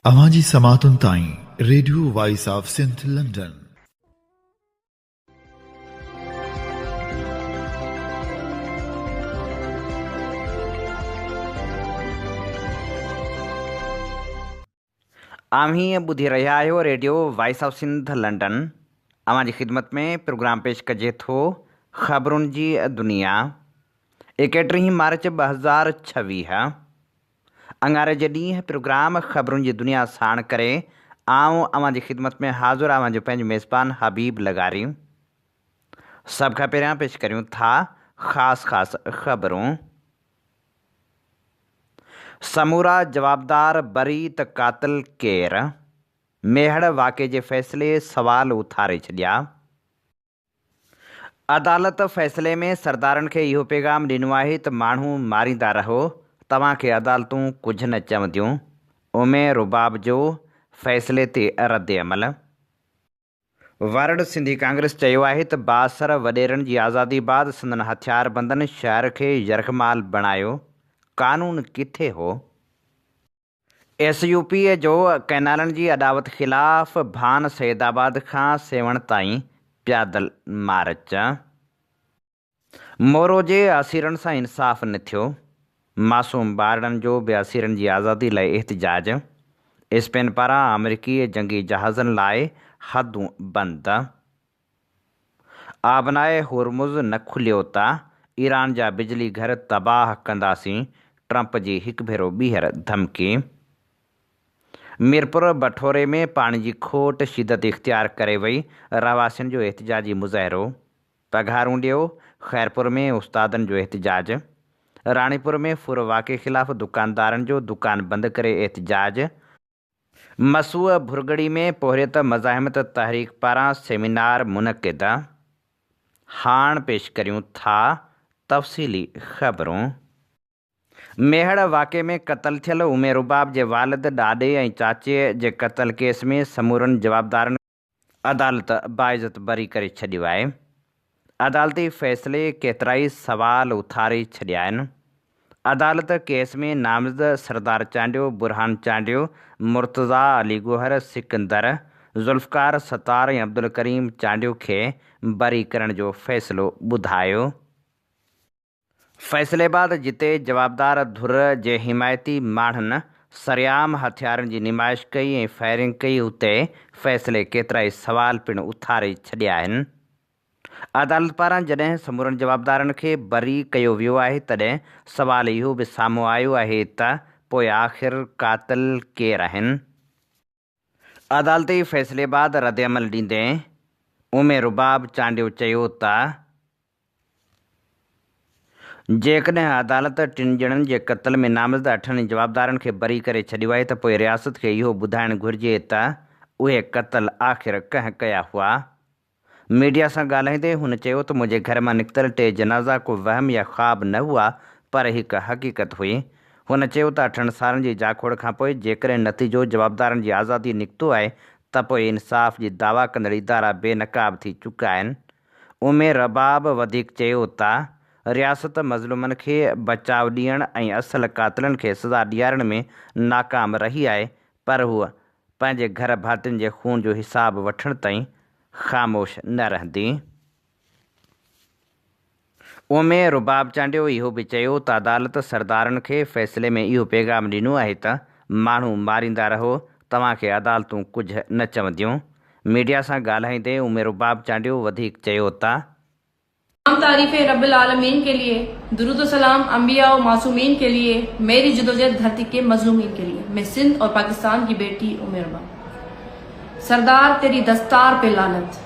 अवांजी समातुन ताईं radio voice of Sindh London. आम्ही ॿुधी रहिया आहियो radio voice of Sindh London. अवांजी ख़िदमत में प्रोग्राम पेश कजे थो ख़बरुनि जी दुनिया। 31 मार्च 2026 अंगारे जे ॾींहुं प्रोग्राम ख़बरुनि जी दुनिया साण करे आऊं अवांजी ख़िदमत में हाज़ुर आहियां जो पंहिंजो मेज़बान हबीब लगारी। सभ खां पहिरियां पेश करियूं था ख़ासि ख़बरूं। समूरा जवाबदार बरी त क़ातिल केरु? मेहड़ वाक़े जे फ़ैसिले सवाल उथारे छॾिया। अदालत फ़ैसिले में सरदारनि खे इहो पैगाम ॾिनो आहे त माण्हू मारींदा रहो, तव्हांखे अदालतूं कुझु न चवंदियूं। उमेर रुबाब जो फ़ैसिले ते रद्द अमल। वर्ड सिंधी कांग्रेस चयो आहे त बासर वॾेरनि जी आज़ादी बाद संदन हथियार बंदनि शहर खे यरगमाल बणायो। कानून किथे हो? SUP जो कैनालनि जी अॾावत ख़िलाफ़ भान सैदाबाद खां सेवण ताईं प्यादल मार्च। मोरो जे असीरनि सां इंसाफ़ न थियो। मासूम ॿारनि जो बि असीरनि जी आज़ादी लाइ एहतिजाज। स्पेन पारां अमरीकी जंगी जहाज़नि लाइ हदूं बंदि। आबनाए हुरमुज़ न खुलियो त ईरान जा बिजली घर तबाह कंदासीं। ट्रंप जी हिकु भेरो ॿीहर धमकी। मीरपुर बठोरे में पाणी जी खोट शिदत इख़्तियार करे वई। रहवासियुनि जो एहतिजाजी मुज़ाहिरो। पघारूं ॾियो। ख़ैरपुर में उस्तादनि जो एहतिजाज। राणीपुर में फुर वाक़े ख़िलाफ़ दुकानदारनि जो दुकान बंदि करे एहतिजाज। मसूअ भुरगड़ी में पोहरियत मज़ाहिमत तहरीक पारां सेमिनार मुनक़िद। हाण पेश करियूं था तफ़सीली ख़बरूं। मेहड़ वाक़े में क़तल थियल उमेर रुबाब जे वालिद ॾाॾे ऐं चाचे जे क़तल केस में समूरनि जवाबदारनि अदालत बाइज़त बरी करे छॾियो आहे। अदालती फ़ैसिले केतिराई सवाल उथारे छॾिया आहिनि। अदालत केस में नामज़द सरदार चांडियो, बुरहान चांडियो, मुर्तज़ा अली गोहर सिकंदर, ज़ुल्फ़कार सत्तार ऐं अब्दुल करीम चांडियो खे बरी करण जो फ़ैसिलो ॿुधायो। फ़ैसिले बाद जिते जवाबदार धुर जे हिमायती माण्हुनि सरियाम हथियारनि जी निमाइश कई ऐं फायरिंग कई, उते फ़ैसिले केतिराई सवाल पिणु उथारे छॾिया आहिनि। अदालत पारां जॾहिं समूरनि जवाबदारनि खे बरी कयो वियो आहे, तॾहिं सवाल इहो बि साम्हूं आयो आहे त पोइ आख़िर क़ातिल केरु आहिनि? अदालती फ़ैसिले बाद रद्द अमल ॾींदे उमेर रुबाब चांडियो चयो त जेकॾहिं अदालत 3 ॼणनि जे क़त्ल में नामज़द 8 जवाबदारनि खे बरी करे छॾियो आहे त पोइ रियासत खे इहो ॿुधाइणु घुरिजे त उहे क़त्ल आख़िर कंहिं कया हुआ। मीडिया सां ॻाल्हाईंदे हुन चयो त मुंहिंजे घर मां निकितल 3 जनाज़ा को वहम या ख़्वाब न हुआ, पर हिकु हक़ीक़त हुई। हुन चयो त 8 सालनि जी जाखोड़ खां पोइ जेकॾहिं नतीजो जवाबदारनि जी आज़ादी निकितो आहे त पोइ इंसाफ़ जी दावा कंदड़ इदारा बेनक़ाब थी चुका आहिनि। उमेर रबाब वधीक चयो त रियासत मज़लूमनि खे बचाव ॾियण ऐं असल क़ातिलनि खे सज़ा ॾियारण में नाकाम रही आहे, पर हूअ पंहिंजे घर भातियुनि जे खून जो हिसाब वठण ताईं ख़ामोश न रहंदी। उमेर रुबाब चांडियो इहो बि चयो त अदालत सरदारनि खे फ़ैसिले में इहो पैगाम ॾिनो आहे त माण्हू मारींदा रहो, तव्हांखे अदालतूं कुझु न चवंदियूं। मीडिया सां ॻाल्हाईंदे उमेर रुबाब चांडियो वधीक चयो त तारीफ़े रब्बिल आलमीन के लिए, दुरूद सलाम अंबिया और मासूमीन के लिए, मेरी जदोजहद धरती के मजलूमीन के लिए। मैं सिंध और पाकिस्तान की बेटी उमेर रुबाब। सरदार तेरी दस्तार पे लानत।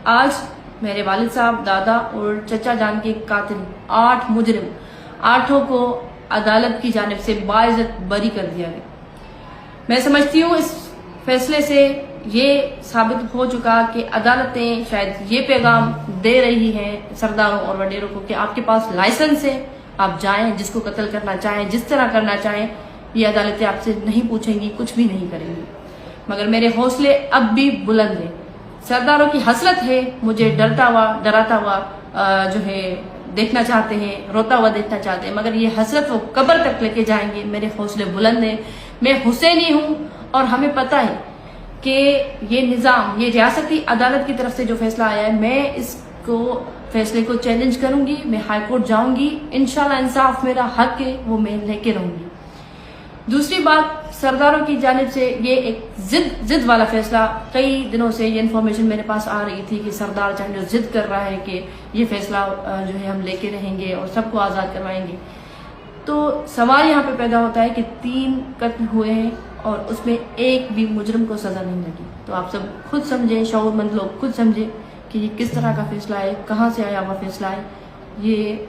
आज मेरे वालिद साहब, दादा और चचा जान के कातिल 8 मुजरिम, 8 को अदालत की जानिब से बाइज़्ज़त बरी कर दिया गया। मैं समझती हूँ इस फैसले से ये साबित हो चुका कि अदालतें शायद ये पैगाम दे रही हैं सरदारों और वडेरों को कि आपके पास लाइसेंस है, आप जाएं, जिसको कत्ल करना चाहें, जिस तरह करना चाहें, ये अदालतें आपसे नहीं पूछेंगी, कुछ भी नहीं करेंगी। मगर मेरे हौसले अब भी बुलंद हैं। सरदारों की हसरत है, मुझे डराता हुआ जो है देखना चाहते हैं, रोता हुआ देखना चाहते हैं, मगर ये हसरत वो कब्र तक लेके जाएंगे। मेरे हौसले बुलंद हैं। मैं हुसैनी हूँ और हमें पता है कि ये निज़ाम, ये रियासती अदालत की तरफ से जो फैसला आया है, मैं इसको फैसले को चैलेंज करूंगी। मैं हाई कोर्ट जाऊंगी, इंशाल्लाह इंसाफ मेरा हक है वो मैं लेके रहूंगी। दूसरी बात, सरदारों की जानिब से ये एक जिद वाला फैसला, कई दिनों से ये इन्फॉर्मेशन मेरे पास आ रही थी कि सरदार चाहे जो जिद कर रहा है कि ये फैसला जो है हम लेके रहेंगे और सबको आज़ाद करवाएंगे। तो सवाल यहाँ पे पैदा होता है कि 3 कत्ल हुए हैं और उसमें एक भी मुजरिम को सजा नहीं लगी। तो आप सब खुद समझे, शऊरमंद लोग खुद समझे कि ये किस तरह का फैसला है, कहाँ से आया हुआ फैसला है। ये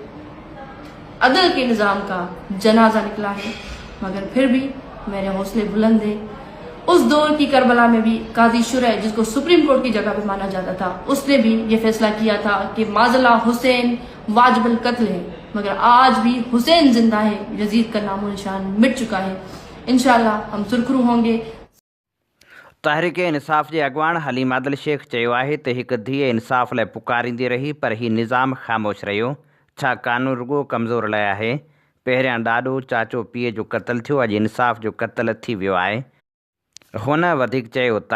अदल के निज़ाम का जनाजा निकला है, मगर फिर भी मेरे हौसले बुलंद है। उस दौर की करबला में भी काजी शुरैह, जिसको सुप्रीम कोर्ट की जगह पे माना जाता था, उसने भी ये फैसला किया था कि माज़ला हुसैन वाजिबुल कत्ल है, मगर आज भी हुसैन जिंदा है, यजीद का नामो निशान मिट चुका है। इंशाल्लाह हम सुरखरू होंगे। तहरीक इंसाफ़ जे अॻवान हलीम आदिल शेख चयो आहे त हिकु धीअ इंसाफ़ लाइ पुकारींदी रही पर हीउ निज़ाम ख़ामोश रहियो। छा कानून रुॻो कमज़ोर लाइ आहे? पहिरियां ॾाॾो चाचो पीउ जो क़त्लु थियो, अॼु इंसाफ़ जो क़त्लु थी वियो आहे। हुन वधीक चयो त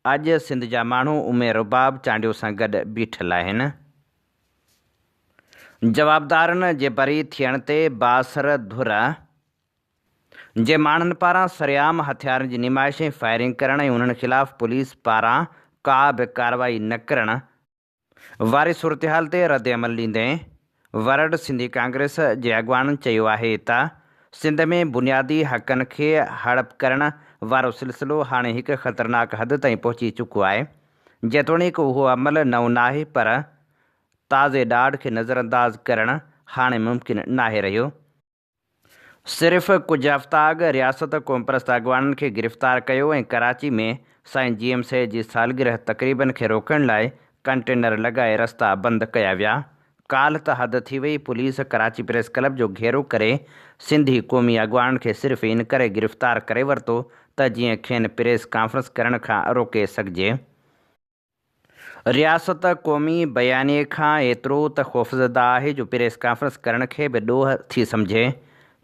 अॼु सिंध जा माण्हू उमे रुबाब चांडियो सां गॾु बीठल आहिनि। जवाबदारनि जे बरी थियण ते बासर धुर जे माण्हुनि पारां सरेआम हथियारनि जी निमाइश ऐं फायरिंग करण ऐं उन्हनि ख़िलाफ़ पुलिस पारां का बि कार्रवाई न करण वारी सूरतहाल ते रद्द अमल ॾींदे वरड सिंधी कांग्रेस जे अॻवाननि चयो आहे त सिंध में बुनियादी हक़नि खे हड़प करण वारो सिलसिलो हाणे हिकु ख़तरनाक हद ताईं पहुची चुको आहे। जेतोणीकि उहो अमल नओं नाहे पर ताज़े ॾाढ खे नज़रअंदाज़ करणु हाणे मुमकिन नाहे रहियो। सिर्फ़ कुझु हफ़्ता अॻु रियासत क़ौमपरस्त अॻवाननि खे गिरफ़्तार कयो ऐं कराची में साईं GM साहिब जी सालगिरह तक़रीबनि खे रोकण लाइ कंटेनर लॻाए रस्ता बंदि कया विया। काल्ह त हद थी वई। पुलिस कराची प्रेस क्लब जो घेरो करे सिंधी क़ौमी अॻवाननि खे सिर्फ़ु इन करे गिरफ़्तार करे वरितो त जीअं खेनि प्रेस कॉन्फ्रेंस करण खां रोके सघिजे। रियासत क़ौमी बयानीअ खां एतिरो त ख़ौफ़ज़दा आहे जो प्रेस कॉन्फ्रेंस करण खे बि ॾोह थी सम्झे,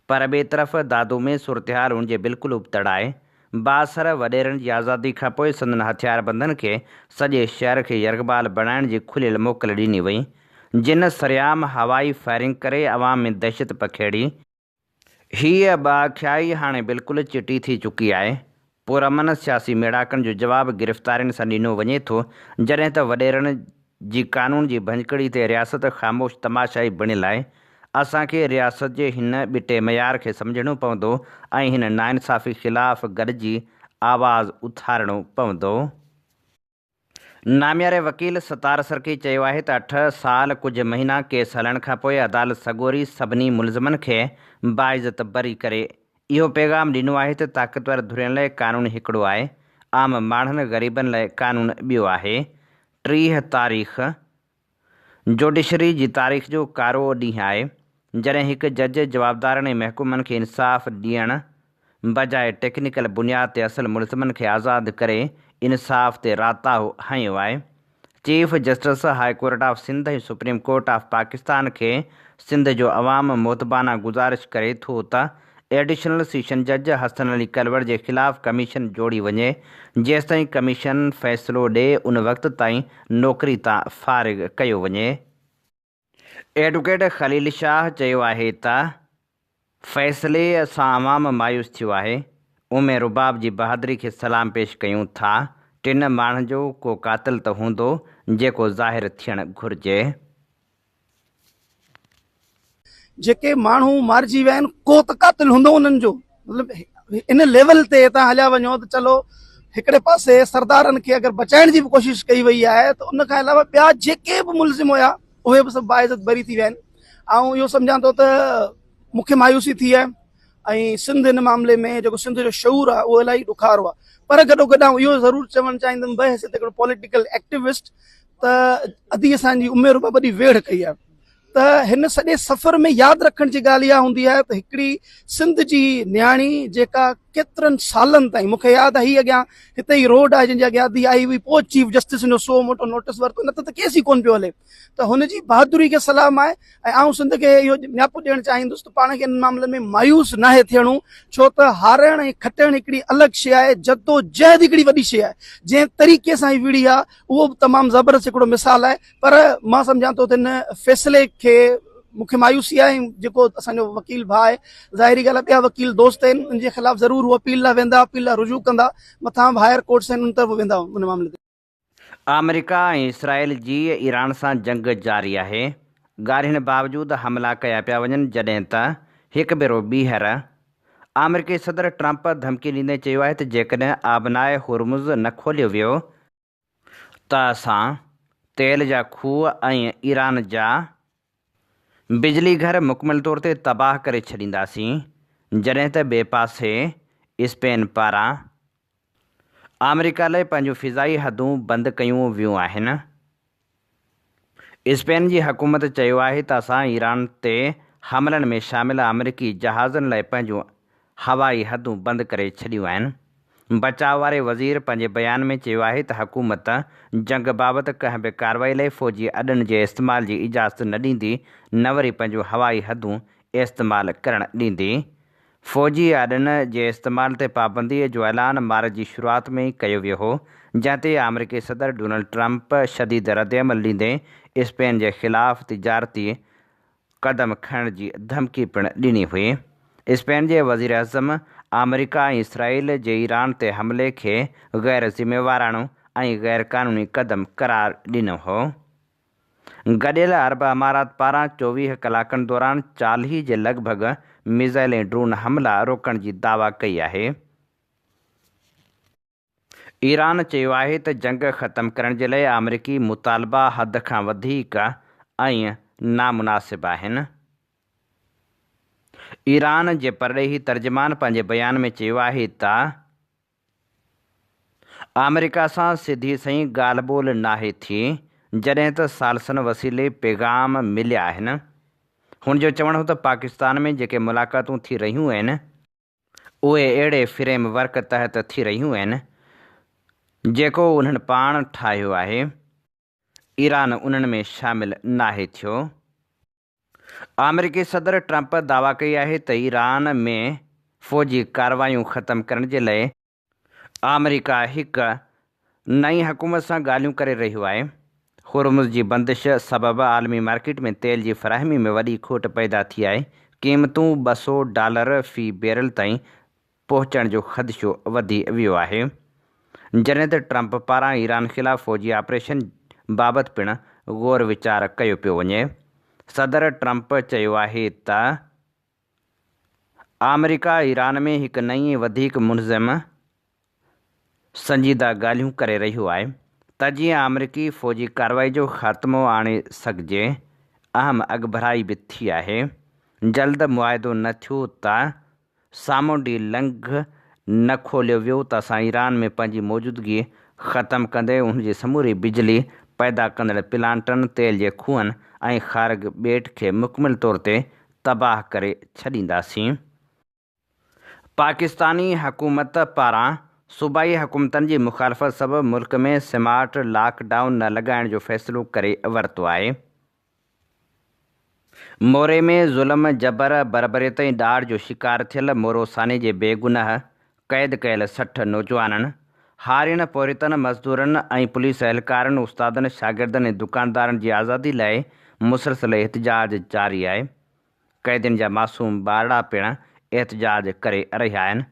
पर ॿिए तरफ़ दादू में सूरतहाल उनजे बिल्कुलु उबतड़ आहे। बासर वॾेरनि जी आज़ादी खां पोइ संदन हथियारबंदनि खे सॼे शहर खे यरगबाल बणाइण जी खुलियल मोकल ॾिनी वई, जिन सरेआम हवाई फायरिंग करे अवाम में दहशत पखेड़ी। हीअ बाख्याई हाणे बिल्कुलु चिटी थी चुकी आहे। पुरअमन सियासी मेड़ाकनि जो जवाबु गिरफ़्तारियुनि सां ॾिनो वञे थो, जॾहिं त वॾेरनि जी कानून जी भंजकड़ी ते रियासत ख़ामोश तमाशाई बणियलु आहे। असांखे रियासत जे हिन ॿिटे मयार खे सम्झणो पवंदो ऐं हिन नाइंसाफ़ी ख़िलाफ़ु गॾिजी आवाज़ उथारणो पवंदो। नामियारे वकील सतार सरकी चयो आहे त 8 साल कुझु महीना केस हलण खां पोइ अदालत सॻोरी सभिनी मुलज़िमनि खे बाइज़त बरी करे इहो पैगाम ॾिनो आहे त ताक़तवर धुरियुनि लाइ कानून हिकिड़ो आहे, आम माण्हुनि ग़रीबनि लाइ कानून ॿियो आहे। 30 तारीख़ जुडिशरी जी तारीख़ जो कारो ॾींहुं आहे, जॾहिं हिकु जज जवाबदारनि ऐं महकूमनि खे इंसाफ़ ॾियण बजाए टेक्निकल बुनियाद ते असल मुलज़िमनि खे आज़ादु करे इंसाफ़ ते राताओ हयो आहे। Chief justice high court of Sindh ऐं सुप्रीम कोर्ट ऑफ पाकिस्तान खे सिंध जो अवाम मोतबाना गुज़ारिश करे थो त एडिशनल सेशन जज हसन अली कलवर जे ख़िलाफ़ु कमीशन जोड़ी वञे। जेसिताईं कमीशन फ़ैसिलो ॾिए उन वक़्त ताईं नौकरी तां फ़ारिग़ कयो वञे। एडवोकेट ख़लील शाह चयो आहे त फ़ैसिले सां अवाम मायूस थियो आहे। उमे रुबाब जी बहादुरी खे सलाम पेश कयूं था। 3 माण्हुनि जो को क़ातिल त हूंदो जेको ज़ाहिर थियणु घुरिजे। जेके माण्हू मारिजी विया आहिनि को त क़ातिल हूंदो उन्हनि जो, मतिलबु इन लेवल ते तव्हां हलिया वञो त चलो हिकिड़े पासे सरदारनि खे अगरि बचाइण जी बि कोशिशि कई वई आहे त उन खां अलावा ॿिया जेके बि मुलज़िम हुया उहे बि सभु बाइज़त बरी थी विया आहिनि। ऐं इहो सम्झां थो त मूंखे मायूसी थी आहे ऐं सिंध हिन मामले में जेको सिंध जो शऊर आहे उहो इलाही ॾुखारो आहे। पर गॾोगॾु आउं इहो ज़रूरु चवणु चाहींदुमि बहस हिकिड़ो पॉलिटिकल एक्टिविस्ट त अदी असांजी उमेर बि वॾी वेढ़ कई आहे त हिन सॼे सफ़र में यादि रखण जी ॻाल्हि इहा हूंदी आहे त हिकिड़ी सिंध जी न्याणी जेका केतिरनि सालनि ताईं मूंखे यादि आहे, हीअ अॻियां हिते ई रोड आहे जंहिंजे अॻियां दी आई हुई, पोइ चीफ जस्टिस जो सो मोटो नोटिस वरितो, न त केस ई कोन पियो हले। त हुनजी बहादुरी खे सलाम आहे ऐं आउं सिंध खे इहो न्यापो ॾियणु चाहींदुसि त पाण खे इन मामलनि में मायूस नाहे थियणो, छो त हारण ऐं खटणु हिकिड़ी अलॻि शइ आहे, जद्दोजहद हिकिड़ी वॾी शइ आहे। जंहिं तरीक़े सां ही विड़ी आहे उहो बि तमामु ज़बरदस्त हिकिड़ो मिसाल आहे। पर मां सम्झां थो त हिन फ़ैसिले खे मूंखे मायूसी आहे। जेको असांजो वकील भाउ आहे, ज़ाहिरी ॻाल्हि आहे ॿिया वकील दोस्त आहिनि, उनजे ख़िलाफ़ ज़रूरु उहो अपील लाइ वेंदा, अपील लाइ रुजू कंदा, मथां हायर कोर्ट्स आहिनि उन तरफ़ वेंदा उन मामले ते। अमेरिका ऐं इसराइल जी ईरान सां जंग जारी आहे। ॻाल्हियुनि बावजूदि हमला कया पिया वञनि, जॾहिं त हिकु भेरो ॿीहर अमेरिकी सदर ट्रंप धमकी ॾींदे चयो आहे त जेकॾहिं आबनाए हुरमुज़ न खोलियो वियो त असां तेल जा खूह ऐं ईरान जा बिजली घर मुकमल तौर ते तबाह करे छॾींदासीं। जॾहिं त ॿिए पासे स्पेन पारां अमेरिका लाइ पंहिंजूं फ़िज़ाई हदूं बंदि कयूं वियूं आहिनि। स्पेन जी हुकूमत चयो आहे त असां ईरान ते हमलनि में शामिल अमेरिकी जहाज़नि लाइ पंहिंजूं हवाई हदूं बंदि करे छॾियूं आहिनि। बचाव वारे वज़ीर पंहिंजे बयान में चयो आहे त हुकूमत जंग बाबति कंहिं बि कार्रवाई लाइ फ़ौजी अॾनि जे इस्तेमाल जी इजाज़त न ॾींदी, न वरी पंहिंजूं हवाई हदूं इस्तेमालु करणु ॾींदी। फ़ौजी अॾनि जे इस्तेमाल ते पाबंदीअ जो ऐलान मार्च जी शुरूआति में ई कयो वियो हो, जंहिं ते अमेरिकी सदर डोनाल्ड ट्रंप शदीद रद्दअमल ॾींदे स्पेन जे ख़िलाफ़ तिजारती क़दम खणण जी धमकी पिणु ॾिनी हुई। स्पेन जे वज़ीर अज़म अमेरिका ऐं इसराइल जे ईरान ते हमले खे गैर ज़िम्मेवाराणो ऐं गैर क़ानूनी क़दम करार ॾिनो हो। गॾियल अरब अमारात पारां 24 कलाकनि दौरान 40 जे लॻभॻि मिज़ाइल ऐं ड्रोन हमला रोकण जी दावा कई आहे। ईरान चयो आहे त जंग ख़तमु करण जे लाइ अमेरिकी मुतालबा हद खां वधीक ऐं नामुनासिब आहिनि। ईरान जे परॾेही तर्जुमान पंहिंजे बयान में चयो आहे त अमेरिका सां सिधी सही ॻाल्हि ॿोल नाहे थी, जॾहिं त सालसनि वसीले पैगाम मिलिया आहिनि। हुन जो चवणु हो त पाकिस्तान में जेके मुलाक़ातूं थी रहियूं आहिनि उहे अहिड़े फ्रेम वर्क तहत थी रहियूं आहिनि जेको उन्हनि पाण ठाहियो आहे। ईरान उन्हनि में शामिलु नाहे थियो। अमेरिकी सदर ट्रंप दावा कई आहे त ईरान में फ़ौजी कार्रवायूं ख़तमु करण जे लाइ अमेरिका हिकु नई हुकूमत सां ॻाल्हियूं करे रहियो आहे। हुरमुज़ जी बंदिश सबबि आलमी मार्केट में तेल जी फ़राहमी में वॾी खोट पैदा थी आहे। क़ीमतूं $200 फ़ी बैरल ताईं पहुचण जो ख़दशो वधी वियो आहे। जॾहिं त ट्रंप पारां ईरान ख़िलाफ़ फ़ौजी ऑपरेशन बाबति पिणु गौर वीचार कयो पियो वञे। सदर ट्रंप चयो आहे त अमेरिका ईरान में हिकु नई ऐं वधीक मुनज़्ज़म संजीदा ॻाल्हियूं करे रहियो आहे त जीअं अमेरिकी फ़ौजी कार्रवाई जो ख़ात्मो आणे सघिजे। अहम अॻभराई बि थी आहे। जल्द मुआइदो न थियो त सामूंडी लंघ न खोलियो वियो त असां ईरान में पंहिंजी मौजूदगी ख़तमु कंदे उनजी समूरी बिजली पैदा कंदड़ प्लांटनि, तेल जे खूहनि ऐं ख़ारग ॿेट खे मुकमल तौर ते तबाह करे छॾींदासीं। पाकिस्तानी हुकूमत पारां सूबाई हुकूमतनि जी मुखालफ़त सबबि मुल्क में स्मार्ट लॉकडाउन न लॻाइण जो फ़ैसिलो करे वरितो आहे। मोरे में ज़ुल्म, जबर, बरबरीत ऐं ॾाढ जो शिकार थियल मोरोसाने जे बेगुनाह क़ैद कयल 60 नौजवाननि, हारियुनि, पोरितनि, मज़दूरनि ऐं पुलिस एहलकारनि, उस्तादनि, शागिर्दनि ऐं दुकानदारनि जी आज़ादी लाइ मुसलसिल एहतजाज जारी आहे। क़ैदियुनि जा मासूम ॿारड़ा पिणु एहतजाज करे रहिया आहिनि।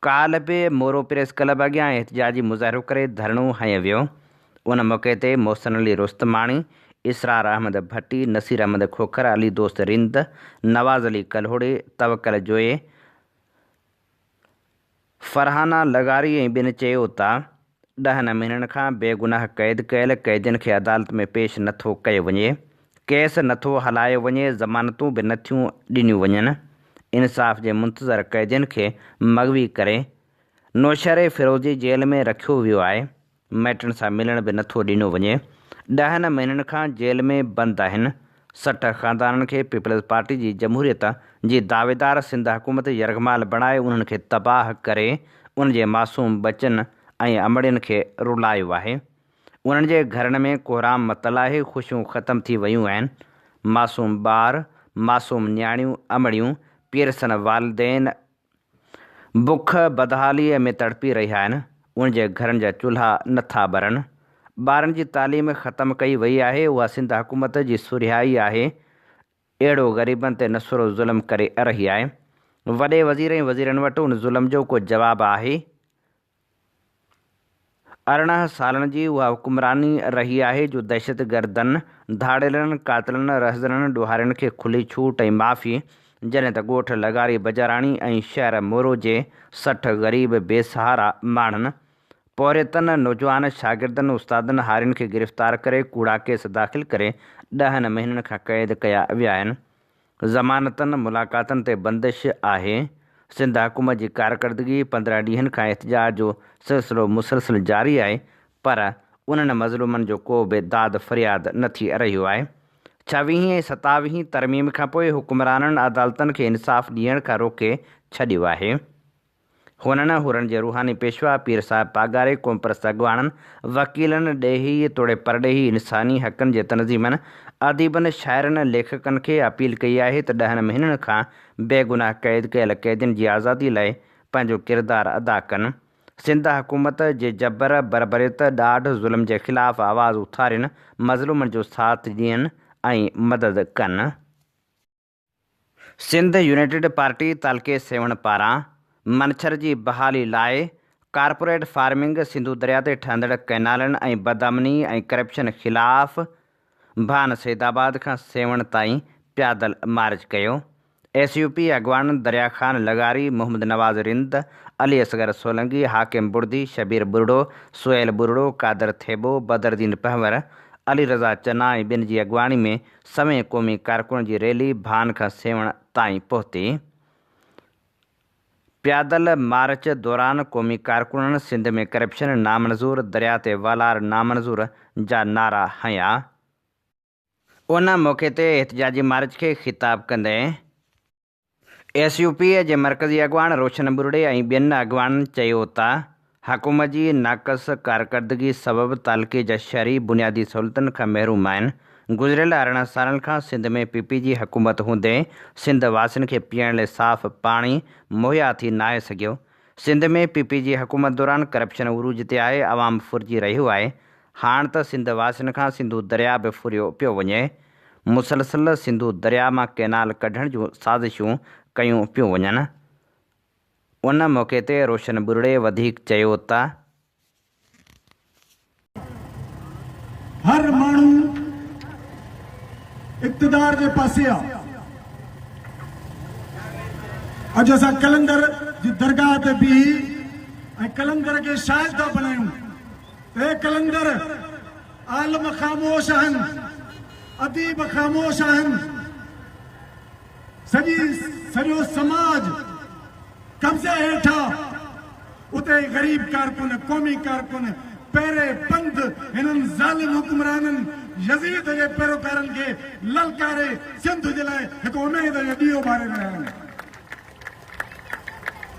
काल्ह बि मोरो प्रेस क्लब अॻियां एहतजाजी मुज़ाहिरो करे धरणो हंयो वियो। उन मौक़े ते मोहसिन अली रुस्तमाणी, इसरार अहमद भट्टी, नसीर अहमद खोखर, अली दोस्त रिंद, नवाज़ अली कल्होड़े, तवक्कल जोए, फरहाना लगारी ऐं ॿिनि चयो त 10 महीननि खां बेगुनाह क़ैद कयल क़ैदियुनि खे अदालत में पेश नथो कयो वञे, केस नथो हलायो वञे, ज़मानतूं बि नथियूं ॾिनियूं वञनि। इंसाफ़ जे मुंतज़र क़ैदियुनि खे मग़वी करे नौशहरे फ़िरोज़ी जेल में रखियो वियो आहे। माइटनि सां मिलण बि नथो ॾिनो वञे। 10 महीननि खां जेल में बंदि आहिनि। 60 ख़ानदाननि खे पीपल्स पार्टी जी जमहूरियत जी दावेदार सिंध हुकूमत यरगमाल बणाए उन्हनि खे तबाह करे उन जे मासूम बचनि ऐं अमड़ियुनि खे रुलायो आहे। उन्हनि जे घरनि में कोहराम मतल आहे, ख़ुशियूं ख़तमु थी वियूं आहिनि। मासूम ॿार, मासूम न्याणियूं, अमड़ियूं, पीरसन वालदेन बुख बदहालीअ में तड़पी रहिया आहिनि। उन जे घरनि जा चुल्हा नथा ॿरनि। ॿारनि जी तालीम ख़तमु कई वई आहे। उहा सिंध हुकूमत जी सुरिहाई आहे। अहिड़ो ग़रीबनि ते नसुरो ज़ुल्म करे रही आहे। वॾे वज़ीर ऐं वज़ीरनि वटि उन ज़ुल्म जो को जवाबु आहे? 18 सालनि जी उहा हुकुमरानी रही आहे जो दहशत गर्दनि, धाड़ेलनि, कातिलनि, रहज़ननि, ॾोहारियुनि खे खुली छूट ऐं माफ़ी, जॾहिं त ॻोठ लॻारी बजाराणी ऐं शहर मोरो जे 60 ग़रीब बेसहारा माण्हुनि, पौरियतनि, नौजवान शागिर्दनि, उस्तादनि, हारियुनि खे गिरफ़्तार करे कूड़ा केस दाख़िल करे 10 महीननि खां क़ैद कया विया आहिनि। ज़मानतनि, मुलाक़ातनि ते बंदिश आहे। सिंध हुकूमत जी कारकर्दगी 15 ॾींहनि खां एहतजाज जो सिलसिलो मुसलसिल जारी आहे, पर उन्हनि मज़लूमनि जो को बि दाद फ़रियाद न थी रहियो आहे। 26 ऐं 27 तरमीम खां पोइ हुकुमराननि अदालतनि खे इंसाफ़ ॾियण खां रोके छॾियो आहे। हुननि हुरनि जे रूहानी पेशवा पीर साहिब पागारे, क़ौम परस्त अॻवाननि, वकीलनि, ॾेही तोड़े परॾेही इंसानी हक़नि जे तनज़ीमनि, अदीबनि, शाइरनि, लेखकनि खे अपील कई आहे त 10 महीननि खां बेगुनाह क़ैद कयल क़ैदियुनि जी आज़ादी लाइ पंहिंजो किरदारु अदा कनि। सिंध हुकूमत जे जबर, बरबरियत, ॾाढ, ज़ुल्म जे ख़िलाफ़ आवाज़ उथारियुनि, मज़लूमनि जो साथ ॾियनि ऐं मदद कनि। सिंध यूनाइटेड पार्टी तालके सेवण पारां मंछर जी बहाली लाइ कारपोरेट फार्मिंग, सिंधु दरिया ते ठहंदड़ कैनालनि ऐं बदअमनी ऐं करप्शन ख़िलाफ़ भान सैदाबाद खां सेवण ताईं प्यादल मार्च कयो। SUP अॻवान दरिया ख़ान लगारी, मोहम्मद नवाज़ रिंद, अली असगर सोलंगी, हाकिम बुर्दी, शबीर बुरड़ो, सुहेल बुरड़ो, कादर थेबो, बदरदीन पहवर, अली रज़ा चन्ना ऐं ॿिनि जी अॻवानी में सवें क़ौमी कारकुन जी रैली भान खां सेवण ताईं पहुती। प्यादल मार्च दौरान क़ौमी कारकुननि सिंध में करप्शन नामंज़ूर, दरिया ते वालार नामंज़ूर जा नारा हंया। उन मौक़े ते एहतजाजी मार्च खे ख़िताब कंदे SUP जे मरकज़ी अॻवान रोशन बुरड़े ऐं ॿियनि अॻवाननि चयो त हुकूमत जी नाक़स कारकर्दगी सबबि तालके जा शहरी बुनियादी सहूलियतुनि खां महरूम आहिनि। गुज़िरियल 18 सालनि खां सिंध में PP जी हुकूमत हूंदे सिंध वासियुनि खे पीअण लाइ साफ़ पाणी मुहैया थी नाहे सघियो। सिंध में PP जी हुकूमत दौरान करप्शन उरूज ते आहे, अवाम फुरिजी रहियो आहे। हाणे त सिंध वासियुनि खां सिंधु दरिया बि फुरियो पियो वञे। मुसलसिल सिंधु दरिया मां कैनाल कढण जूं साज़िशूं कयूं पियूं वञनि। उन मौक़े ते रोशन बुरड़े वधीक चयो त हर माण्हू इक़्तिदार जे पासे आहे। अॼु असां कलंदर जी दरगाह ते बि ऐं कलंदर खे शाइद था बणायूं। हे कलंदर आलम ख़ामोश आहिनि, अदीब ख़ामोश आहिनि, सॼो समाज कब्ज़े हेठा। उते ग़रीब कारकुन, क़ौमी कारकुन पहिरें पंध हिननि ज़ालिम हुकुमराननि यज़ीद जे पैरोकारनि खे ललकारे सिंध जे लाइ हिकु उमेद जो ॾीओ ॿारे रहिया आहिनि।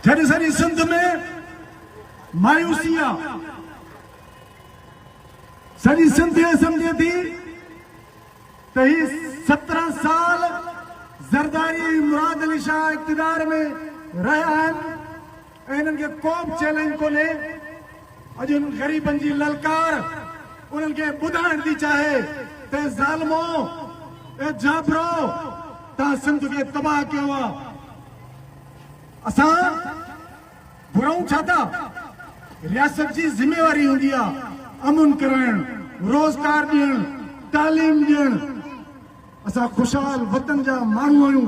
जॾहिं सॼी सिंध में मायूसी आहे, सॼी सिंध सम्झे थी त ही 17 साल ज़रदारी मुराद अली शाह इक़्तिदार में रहिया आहिनि ऐं हिननि खे को बि चैलेंज कोन्हे। अॼु उन ग़रीबनि जी ललकार उन्हनि खे ॿुधाइण थी चाहे त ज़ालिमो, ए जाबरो, तव्हां सिंध खे तबाह कयो आहे। असां घुरऊं छा था? रियासत जी ज़िम्मेवारी हूंदी आहे अमुन करणु, रोज़गार ॾियणु, तालीम ॾियणु। असां ख़ुशहाल वतन जा माण्हू आहियूं,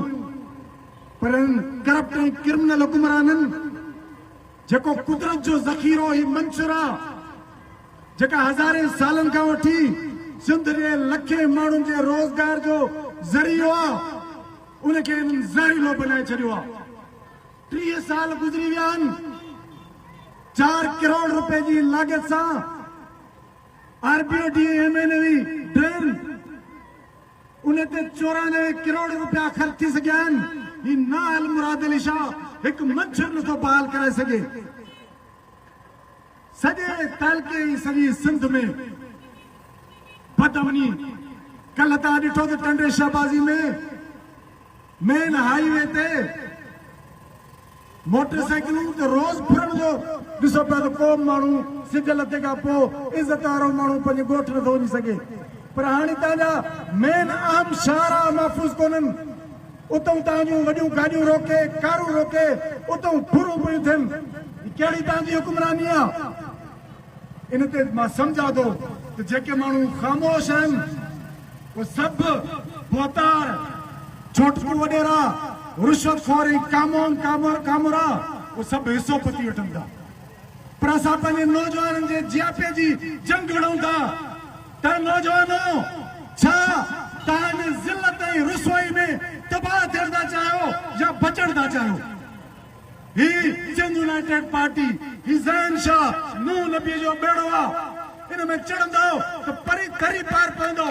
पर करप्ट ऐं क्रिमिनल हुकुमराननि जेको कुदरत जो ज़ख़ीरो ही मंशूर आहे, जेका हज़ारे सालनि खां वठी सिंध जे लखे माण्हुनि जे रोज़गार जो ज़रियो आहे, उनखे ज़हरीलो बनाए छॾियो आहे। 30 साल गुज़री विया आहिनि। 4 करोड़ रुपए जी लागत सां RBOD MNV ड्रेन उन ते 94 करोड़ रुपया ख़र्च थी सघिया आहिनि। ही नाअहल मुराद अली शाह हिकु मच्छर नथो बहाल कराए सघे। सॼे तालके सॼी सिंध में बदअमनी। कल्ह तव्हां ॾिठो त टंडे शाहबाज़ी में मेन हाईवे ते मोटरसाइकिलूं त रोज़ फिरण जो ॾिसो पिया त को माण्हू सिज लथे खां पोइ इज़त वारो माण्हू पंहिंजे ॻोठ नथो वञी सघे। पर हाणे तव्हांजा मेन अहम शहर महफ़ूज़ कोन्हनि। उतां तव्हांजूं वॾियूं गाॾियूं रोके, कारूं रोके, उतां फुरूं पियूं थियनि। कहिड़ी तव्हांजी हुकुमरानी आहे? इन ते मां सम्झां थो त जेके माण्हू ख़ामोश आहिनि उहे सभु बोतार, छोटकू वॾेरा, रुश्वतखोरी, कामोरा उहे सभु हिसो पती वठनि था। पर असां पंहिंजे नौजवाननि जे जियापे जी जंग विड़ूं था। तव्हां नौजवानो छा तव्हां ज़िल्लत ऐं रुसवाई में तबाह थियण था चाहियो या बचण था चाहियो? ही सिंध यूनाइटेड पार्टी, ही ज़ैन शाह नूह नबी जो बेड़ो आहे। इन में चढ़ंदो त परी तरी पार पवंदो।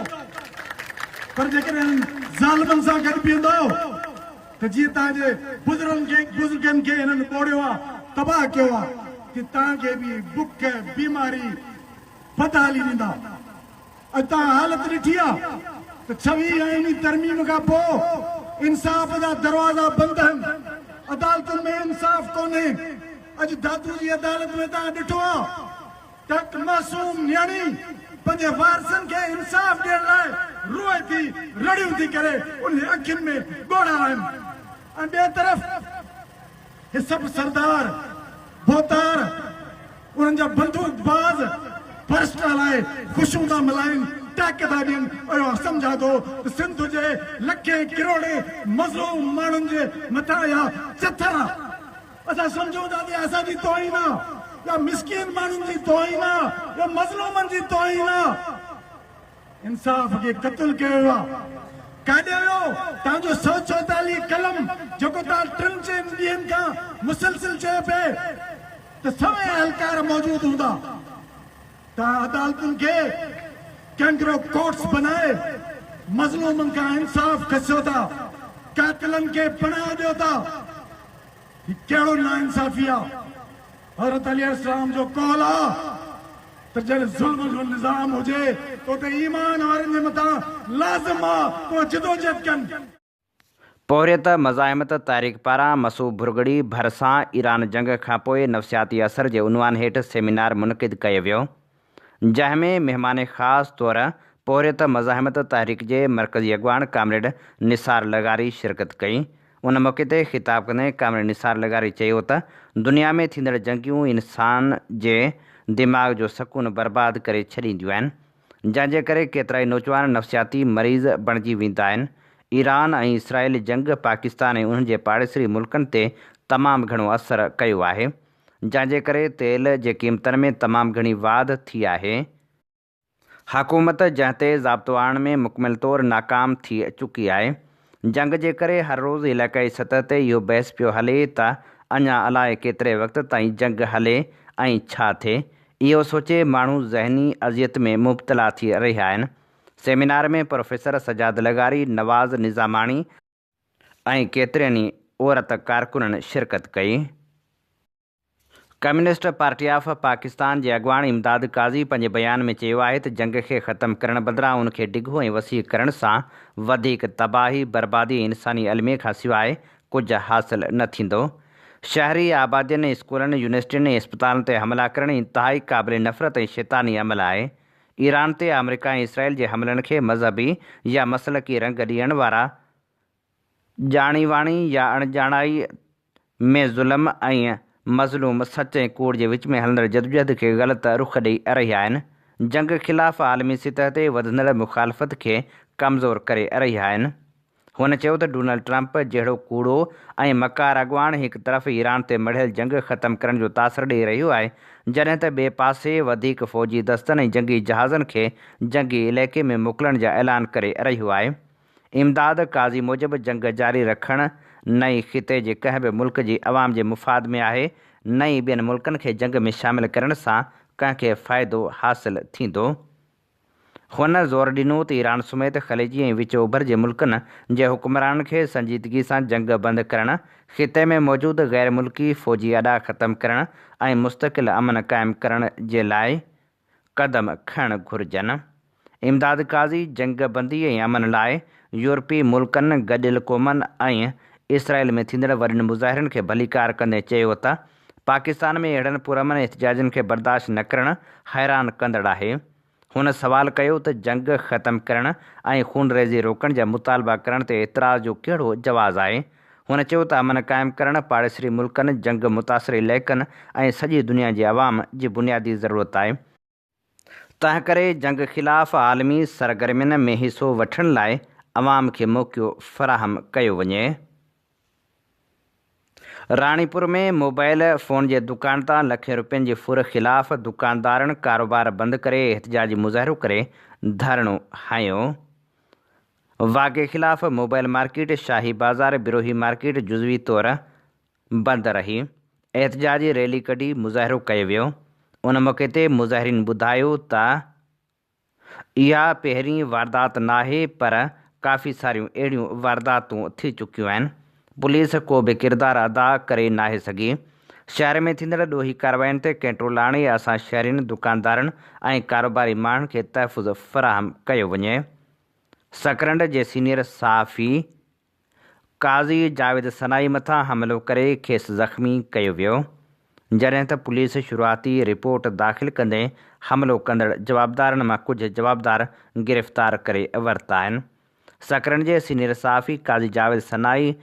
पर जेकॾहिं ज़ालिमनि सां गॾु बीहंदो त जीअं तव्हांजे बुज़ुर्गनि खे हिननि ॿोड़ियो आहे, तबाह कयो आहे, कि तव्हांखे बि बुख, बीमारी फताली ॾींदा। अॼु तव्हां हालत ॾिठी आहे त 26 तरमीम खां पोइ इंसाफ़ जा दरवाज़ा बंदि आहिनि। अदालतुनि में इंसाफ़ कोन्हे। अॼु दादू जी अदालत में तव्हां ॾिठो आहे त मासूम न्याणी पंहिंजे वारसनि खे इंसाफ़ ॾियण लाइ रोए थी, रड़ियूं थी करे, उन अखियुनि में ॻोड़ा आहिनि। ऐं ॿिए तरफ़ हे सभु सरदार, बोतार, उन्हनि जा बंदूकबाज़ फर्स्ट हलाए ख़ुशियूं था मल्हाइनि, टैक था ॾियनि। और सम्झा थो त सिंध जे लखे किरोड़े मज़लूम माण्हुनि जे मथां इहा चथर आहे। असां सम्झूं था त असांजी तौहीन आहे, या मिसकीन माण्हुनि जी तौहीन आहे, या मज़लूमनि जी तौहीन आहे। इंसाफ़ खे क़त्ल कयो आहे। काॾे वियो तव्हांजो 144 कलम जेको तव्हां 3 ॾींहंनि खां मुसलसिल चयो पिए त सभई अहलकार मौजूदु हूंदा। तव्हां अदालतुनि खे कैंकरो कोर्ट्स बनाए मज़लूमनि खां इंसाफ़ खसियो था, कातिलनि खे पनाह ॾियो था। ही कहिड़ो नाइंसाफ़ी आहे? हज़रत अली अलैहिस्सलाम जो कौल आहे त जॾहिं ज़ुल्म जो निज़ाम हुजे तो त ईमान वारनि जे मथां लाज़िम आहे तो जिदोजहद कनि। पोरियत मज़ाहिमत तारीख़ पारां मसूब भुरगड़ी भरिसां ईरान जंग खां पोइ नफ़सियाती असर जे उनवान हेठि सेमिनार मुनक़िद कयो वियो, जंहिंमें महिमान ख़ासि तौरु पोरियत मज़ाहिमत तहरीक जे मरकज़ी अॻवान कामरेड निसार लगारी शिरकत कई। उन मौक़े ते ख़िताब कंदे कामरेड निसार लगारी चयो त दुनिया में थींदड़ जंगियूं इंसान जे दिमाग़ जो सकून बर्बाद करे छॾींदियूं आहिनि, जंहिंजे करे केतिरा ई नौजवान नफ़सियाती मरीज़ बणिजी वेंदा आहिनि। ईरान ऐं इसराइल जंग पाकिस्तान ऐं उन्हनि जे पाड़ेसरी मुल्कनि ते तमामु घणो असरु कयो आहे, जंहिंजे करे तेल जे क़ीमतनि में तमामु घणी वाध थी आहे। हुकूमत जंहिं ते ज़ाब्तो आणण में मुकमिल तौरु नाकाम थी चुकी आहे। जंग जे करे हर रोज़ इलाइक़ाई सतह ते इहो बहस पियो हले त अञा अलाए केतिरे वक़्त ताईं जंग हले ऐं छा थिए। इहो सोचे माण्हू ज़हनी अज़ियत में मुब्तला थी रहिया आहिनि। सेमिनार में प्रोफेसर सजाद लगारी, नवाज़ निज़ामाणी ऐं केतिरनि ई औरत कारकुननि शिरकत कई। कम्युनिस्ट पार्टी ऑफ पाकिस्तान जे अॻवान इमदाद काज़ी पंहिंजे बयान में चयो आहे त जंग खे ख़तमु करण बदिरां उनखे डिघो ऐं वसी करण सां वधीक तबाही, बर्बादी ऐं इंसानी अलमे खां सवाइ कुझु हासिल न थींदो। शहरी आबादियुनि, स्कूलनि, यूनिवर्सिटियुनि ऐं इस्पतालनि ते हमला करण इंतिहाई क़ाबिल नफ़रत ऐं शैतानी अमल आहे। ईरान ते अमेरिका ऐं इसराइल जे हमलनि खे मज़हबी या मसलकी रंग ॾियण वारा ॼाणी वाणी या अणॼाणाई में ज़ुल्म ऐं मज़लूम सच ऐं कूड़ जे विच में हलंदड़ जदोजहद खे ग़लति रुख ॾेई रहिया आहिनि। जंग ख़िलाफ़ आलमी सतह ते वधंदड़ मुखालफ़त खे कमज़ोर करे रहिया आहिनि। हुन चयो त डोनाल्ड ट्रंप जहिड़ो कूड़ो ऐं मकार अॻवान हिकु तरफ़ ईरान ते मढ़ियल जंग ख़तमु करण जो तासिर ॾेई रहियो आहे, जॾहिं त ॿिए पासे वधीक फ़ौजी दस्तनि ऐं जंगी जहाज़नि खे जंगी इलाइक़े में मोकिलण जा ऐलान करे रहियो आहे। इमदाद काज़ी मूजिबि जंग जारी रखणु नई ख़िते जे कंहिं बि मुल्क जी अवाम जे मुफ़ाद में आहे, न ई ॿियनि मुल्कनि खे जंग में शामिलु करण सां कंहिंखे फ़ाइदो हासिलु थींदो। हुन ज़ोर ॾिनो त ईरान समेत ख़लीजी ऐं विच ओभर जे मुल्कनि जे हुक्मरान खे संजीदगी सां जंग बंदि करणु, ख़िते में मौजूदु गैर मुल्की फ़ौजी अॾा ख़तमु करणु ऐं मुस्तक़िल अमन क़ाइमु करण जे लाइ क़दम खणणु घुरिजनि। इमदाद काज़ी जंग बंदी ऐं अमन लाइ यूरोपी मुल्कनि, गॾियल क़ौमनि ऐं इसराइल में थींदड़ वॾनि मुज़ाहिरनि खे भलीकार कंदे चयो त पाकिस्तान में अहिड़नि पुरअमन एहतिजाजनि खे बर्दाश्त न करणु हैरान कंदड़ आहे। हुन सवाल कयो त जंग ख़तमु करण ऐं खून रेज़ी रोकण जा मुतालबा करण ते एतिराज़ जो कहिड़ो जवाज़ आहे। हुन चयो त अमन क़ाइमु करणु पाड़ेसरी मुल्कनि, जंग मुतासिर इलाइक़नि ऐं सॼी दुनिया जे अवाम जी बुनियादी ज़रूरत आहे। तंहिं करे जंग ख़िलाफ़ आलमी सरगर्मियुनि में हिसो वठण लाइ अवाम खे मौक़ो फ़राहम कयो वञे। राणीपुर में मोबाइल फ़ोन जे दुकान तां लखें रुपयनि जी फुर ख़िलाफ़ दुकानदारनि कारोबार बंदि करे एहतिजाजी मुज़ाहिरो करे धरणो हयो। वाक़े ख़िलाफ़ मोबाइल मार्केट, शाही बाज़ार, बिरोही मार्केट जुज़वी तौर बंदि रही। एहतिजाजी रैली कढी मुज़ाहिरो कयो वियो। उन मौक़े ते मुज़ाहिरीन ॿुधायो त इहा पहिरीं वारदात नाहे, पर काफ़ी सारियूं अहिड़ियूं वारदातूं थी चुकियूं आहिनि। पुलिस को बि किरदारु अदा करे नाहे सघी। शहर में थींदड़ ॾोही कार्रवाइनि ते कंट्रोल आणे असां शहरियुनि, दुकानदारनि ऐं कारोबारी माण्हुनि खे तहफ़ुज़ फ़राहम कयो वञे। सकरंड जे सीनियर सहाफ़ी काज़ी जावेद सनाई मथां हमिलो करे खेसि ज़ख़्मी कयो वियो, जॾहिं त पुलिस शुरूआती रिपोर्ट दाख़िल कंदे हमिलो कंदड़ जवाबदारनि मां कुझु जवाबदार गिरफ़्तार करे वरिता आहिनि। सकरंड जे सीनियर सहाफ़ी काज़ी जावेद सनाई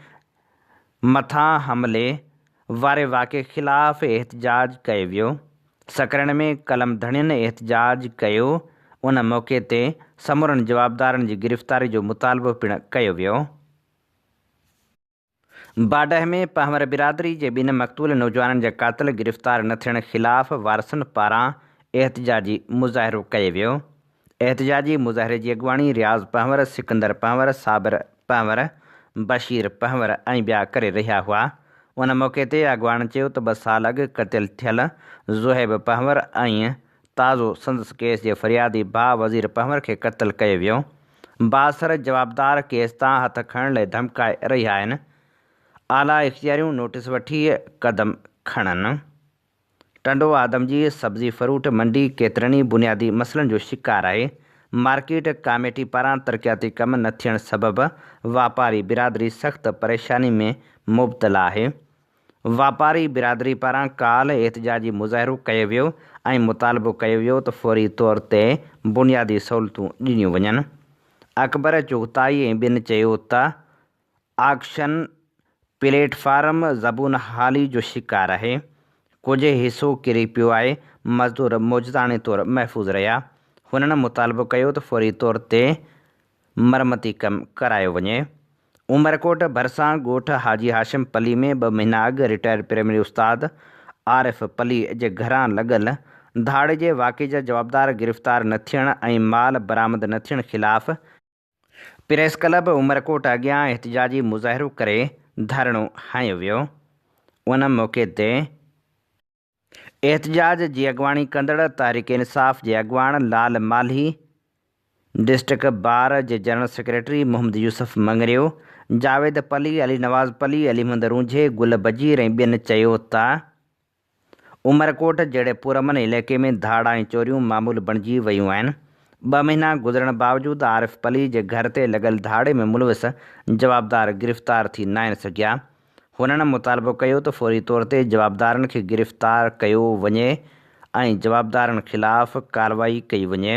मथां हमले वारे वाक़े ख़िलाफ़ एहतिजाज कयो वियो। सकरंड में कलम धणियुनि एहतिजाज कयो। उन मौक़े ते समूरनि जवाबदारनि जी गिरफ़्तारी जो मुतालबो पिणु कयो वियो। बाडह में पहवर बिरादरी जे ॿिनि मक़तूल नौजवाननि जा क़ातिल गिरफ़्तार न थियण ख़िलाफ़ वारसनि पारां एहतिजाजी मुज़ाहिरो कयो वियो। एहतिजाजी मुज़ाहिरे जी अॻुवाणी रियाज़ power, Sikandar power, Sabir power, Bashir power ऐं ॿिया करे रहिया हुआ। उन मौक़े ते अॻुवाणनि चयो त 2 साल अॻु क़तल थियल ज़ुहैब पहवर ऐं ताज़ो संदसि केस जे फ़रियादी भाउ वज़ीर पहवर खे क़तल कयो वियो। बासर जवाबदार केस तां हथ खणण लाइ धमकाए रहिया आहिनि। आला इख़्तियारियूं नोटिस वठी क़दम खणनि। टंडो आदमजी सब्ज़ी फ्रूट मंडी केतिरनि ई बुनियादी मसइलनि जो शिकार आहे। मार्केट कमेटी पारां तरक़ियाती कम न थियण सबबि वापारी बिरादरी सख़्त परेशानी में मुब्तला आहे। वापारी बिरादरी पारां काल एहतिजाजी मुज़ाहिरो कयो वियो ऐं मुतालबो कयो वियो त फ़ौरी तौर ते बुनियादी सहूलियतूं ॾिनियूं वञनि। अकबर चुगताई ऐं ॿिनि चयो त ऑक्शन प्लेटफार्म ज़बून हाली जो शिकार आहे। कुझु हिसो किरी पियो आहे। मज़दूर मौजूदाणे तौरु महफ़ूज़ रहिया। हुननि मुतालबो कयो त फ़ौरी तौर ते मरमती कमु करायो वञे। उमरकोट भरिसां ॻोठ हाजी हाशिम पली में 2 महीना अॻु रिटायर प्राइमरी उस्ताद आरिफ़ पली जे घरां लॻल धाड़े जे वाक़े जा जवाबदार गिरफ़्तार न थियण ऐं माल बरामद न थियण ख़िलाफ़ प्रेस क्लब उमरकोट अॻियां एहतिजाजी मुज़ाहिरो करे धरणो हयो वियो। उन मौक़े ते एहतिजाज जी अॻुवाणी कंदड़ तहरीक इंसाफ़ जे अॻुवाण लाल माल्ही, डिस्ट्रिक्ट बार जे जनरल सेक्रेटरी मोहम्मद यूसुफ मंगरियो, जावेद पली, अली नवाज़ पली, अली महमद रूंझे, गुल बजीर ऐं ॿियनि चयो त उमरकोट जहिड़े पुरअमन इलाइक़े में धाड़ ऐं चोरियूं मामूल बणिजी वियूं आहिनि। 2 महीना गुज़रण बावजूदि आरिफ़ पली जे घर ते लॻल धाड़े में मुलविस जवाबदार गिरफ़्तार थी न आहिनि सघिया। हुननि मुतालबो कयो त फ़ौरी तौर ते जवाबदारनि खे गिरफ़्तार कयो वञे ऐं जवाबदारनि ख़िलाफ़ कार्रवाई कई वञे।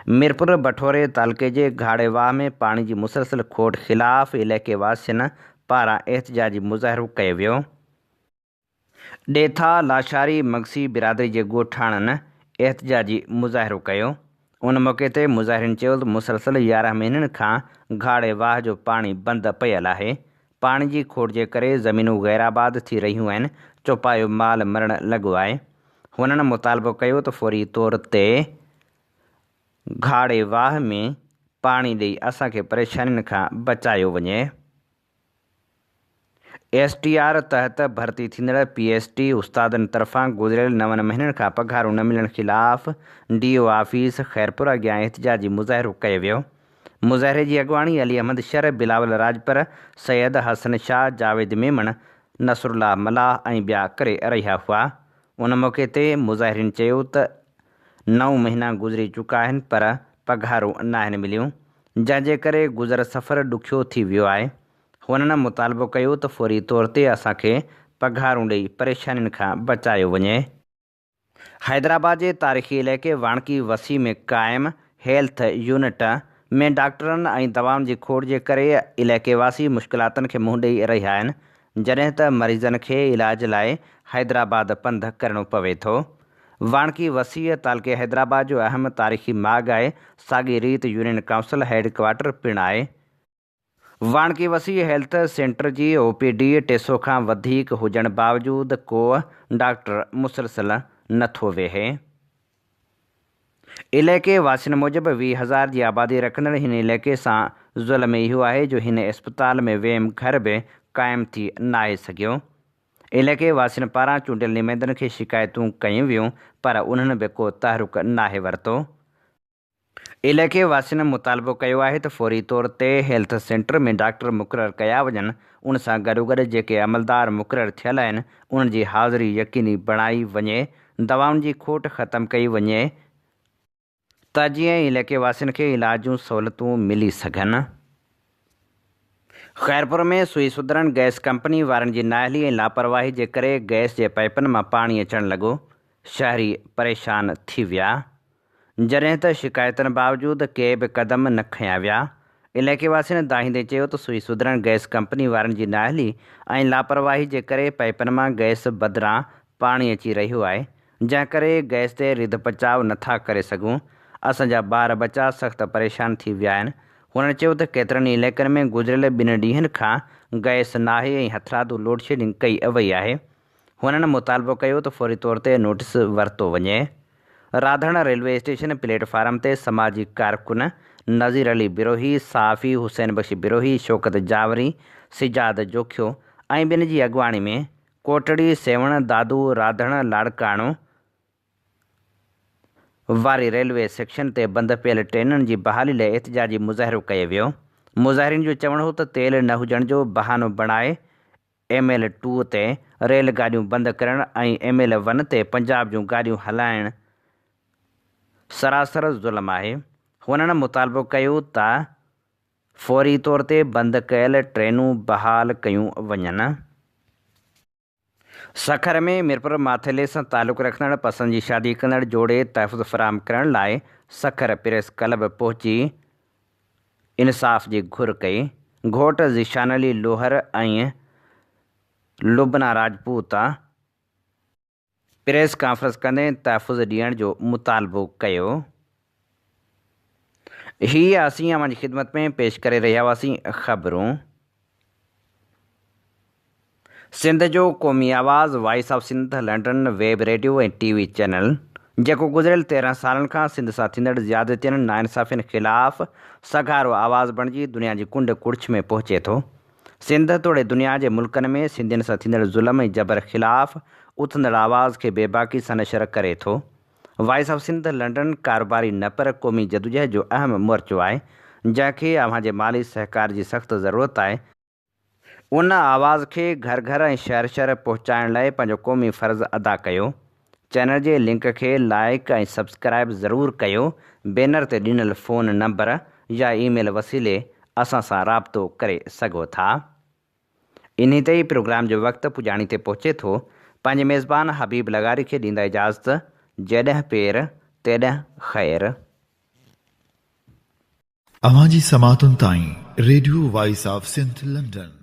मीरपुर बठोरे तालुके जे घाड़ेवाह में पाणी जी मुसलसल खोट ख़िलाफ़ इलाइक़े वासियुनि पारां एहतिजाजी मुज़ाहिरो कयो वियो। ॾेथा लाशारी मगसी बिरादरी जे ॻोठाणनि एहतिजाजी मुज़ाहिरो कयो। उन मौक़े ते मुज़ाहिरीन चयो त मुसलसल 11 महीननि खां घाड़ेवाह जो पाणी बंदि पियल आहे। पाणी जी खोट जे करे ज़मीनूं गैराबाद थी रहियूं आहिनि। चौपायो माल मरण लॻो आहे। हुननि मुतालबो कयो त फ़ौरी तौर ते घाड़ेवाह में पाणी ॾेई असांखे परेशानियुनि खां बचायो वञे। STR तहत भर्ती थींदड़ PST उस्तादनि तरफ़ां गुज़िरियल 9 महीननि खां पघारूं न मिलण ख़िलाफ़ DO ऑफिस ख़ैरपुर अॻियां एहतिजाजी मुज़ाहिरो कयो वियो। मुज़ाहिरे जी अॻुवाणी अली अहमद शर, बिलावल राजपर, सैयद हसन शाह, जावेद मेमन, नसरुल्लाह मलाह ऐं ॿिया करे रहिया हुआ। उन मौक़े ते मुज़ाहिरीन चयो त 9 महीना गुज़री चुका आहिनि पर पघारूं न आहिनि मिलियूं, जंहिंजे करे गुज़र सफ़र ॾुखियो थी वियो आहे। हुननि मुतालबो कयो त फ़ौरी तौर ते असांखे पघारूं ॾेई परेशानियुनि खां बचायो वञे। हैदराबाद जे तारीख़ी इलाइक़े वाणकी वसी में क़ाइमु हेल्थ यूनिट में डॉक्टरनि ऐं दवाउनि जी खोड़ जे करे इलाइक़े वासी मुश्किलातुनि खे मुंहुं ॾेई रहिया आहिनि, जॾहिं त मरीज़नि खे इलाज लाइ हैदराबाद पंधु करणो पवे थो। वाणकी वसी तालके हैदराबाद जो अहम तारीख़ी माॻु आहे। साॻी रीति यूनियन काउंसिल हेडक्वार्टर पिणु आहे। वाणकी वसी हेल्थ सेंटर जी OPD 300 खां वधीक हुजण बावजूदि को डॉक्टर मुसलसल नथो वेहे। इलाइक़े वासियुनि मूजिबि 20,000 जी आबादी रखंदड़ हिन इलाइक़े सां ज़ुल्म इहो आहे जो हिन अस्पताल में वेम घर बि क़ाइमु थी न आहे सघियो। इलाइक़े वासियुनि पारां चूंडियल नुमाइंदनि खे शिकायतूं कयूं वियूं पर उन्हनि बि को तहरुक नाहे वरितो। इलाइक़े वासियुनि मुतालबो कयो आहे त फ़ौरी तौर ते हेल्थ सेंटर में डॉक्टर मुक़ररु कया वञनि। उन सां गॾोगॾु जेके अमलदार मुक़ररु थियल आहिनि उन्हनि जी हाज़िरी यकीनी बणाई वञे, दवाउनि जी खोट ख़तमु कई वञे त जीअं इलाइक़े वासियुनि खे इलाज जूं सहूलियतूं मिली सघनि। ख़ैरपुर में सुई सुधरण गैस कंपनी वारनि जी नाअहली ऐं लापरवाही जे करे गैस जे पाइपनि मां पाणी अचणु लॻो। शहरी परेशान थी विया, जॾहिं त शिकायतुनि बावजूदि के बि क़दम न खयां विया। इलाइक़े वासियुनि दाहींदे चयो त सुई सुधरण गैस कंपनी वारनि जी नाअहली ऐं लापरवाही जे करे पाइपनि मां गैस बदिरां पाणी अची रहियो आहे, जंहिं करे गैस ते रिध बचाव नथा करे सघूं। असांजा ॿार बचा सख़्तु परेशान थी विया आहिनि। हुननि चयो त केतिरनि इलाइक़नि में गुज़िरियल 2 ॾींहंनि खां गैस नाहे ऐं हथरादू लोड शेडिंग कई वई आहे। हुननि मुतालबो कयो त फ़ौरी तौर ते नोटिस वरितो वञे। राधण रेलवे स्टेशन प्लेटफार्म ते समाजी कारकुन नज़ीर अली बिरोही, सहाफ़ी हुसैन बख्श बिरोही, शौकत जावरी, सिजाद जोखियो ऐं ॿिनि जी अॻुवाणी में कोटड़ी, सेवण, दादू, राधण, लाड़काणो वारी रेलवे सेक्शन ते बंदि पियल ट्रेनुनि जी बहाली लाइ एहतिजाजी मुज़ाहिरो कयो वियो। मुज़ाहिरीन जो चवणु हो त तेल न हुजण जो बहानो बणाए ML 2 ते रेलगाॾियूं बंदि करणु ऐं ML 1 ते पंजाब जूं गाॾियूं हलाइणु सरासर ज़ुल्म आहे। हुननि मुतालबो कयो त फ़ौरी तौर ते बंदि कयल ट्रेनूं बहाल कयूं वञनि। सखर में मिरपुर माथेले सां तालुक़ु रखंदड़ पसंदि जी शादी कंदड़ जोड़े तहफ़ुज़ फ़राहम करण लाइ सखर प्रेस क्लब पहुची इंसाफ़ जी घुर कई। घोट ज़ीशान अली लोहर ऐं लुबना राजपूत प्रेस कॉन्फ्रेंस कंदे तहफ़ुज़ ॾियण जो मुतालबो कयो। हीअ असीं अवां जी ख़िदमत में पेश करे रहिया हुआसीं ख़बरूं। सिंध जो क़ौमी आवाज़ voice of Sindh London web radio ऐं TV चैनल जेको गुज़िरियल 13 सालनि खां सिंध सां थींदड़ ज़्यादतियुनि नाइंसाफ़ियुनि ख़िलाफ़ सगारो आवाज़ बणिजी दुनिया जी कुंड कुड़िछ में पहुचे थो। सिंध तोड़े दुनिया जे मुल्कनि में सिंधियुनि सां थींदड़ ज़ुल्म ऐं जबर ख़िलाफ़ उथंदड़ आवाज़ खे बेबाकी सां नशर करे थो। वॉइस ऑफ सिंध लंडन कारोबारी न पर क़ौमी जदोजहद जो अहम मोर्चो आहे, जंहिंखे अव्हां जे माली सहकार जी सख़्तु ज़रूरत आहे। उन आवाज़ खे घर घर ऐं शहर शहर पहुचाइण लाइ पंहिंजो क़ौमी फ़र्ज़ु अदा कयो। चैनल जे लिंक खे लाइक ऐं सब्सक्राइब ज़रूरु कयो। बैनर ते ॾिनल फ़ोन नंबर या ईमेल वसीले असां सां राबितो करे सघो था। इन ते ई प्रोग्राम जो वक़्तु पुॼाणी ते पहुचे थो। पंहिंजे मेज़बान हबीब लगारी खे ॾींदा इजाज़त। जॾहिं पेर तेॾहिं ख़ैर। अवां जी समातुनि ताईं radio voice of Sindh London